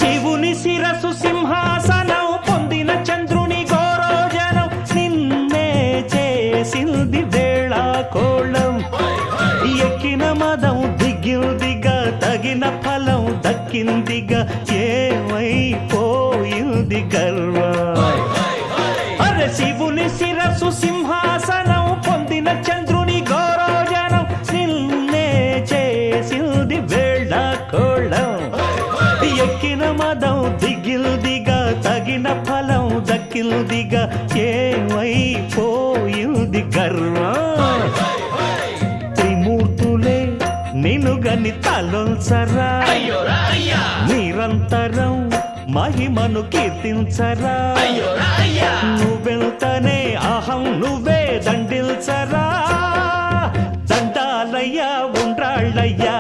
శివుని శిరసు సింహాసనం పొందిన చంద్రుని గోరోజనం నిన్నే చేసింది వేళ కోళం ఎక్కిన మదం దిగిందిగా తగిన ఫలం దక్కిందిగా ఏమైపోయింది గర్వం అరే శివుని శిరసు సింహాసనం పొందిన చంద్రుని గౌరవజనం నిన్నే చేసింది వేళ కోళం ఎక్కిన మదం దిగిల్దిగా తగిన ఫలం దక్కిల్దిగా ఏమైపోయింది గర్వం త్రిమూర్తులే నిన్నుగని తలొల్చరా నిరంతరం మహిమను కీర్తించరా నువ్వెళ్తనే అహం నువ్వే దండిల్చరా దండాలయ్యా ఉండ్రాళ్ళయ్యా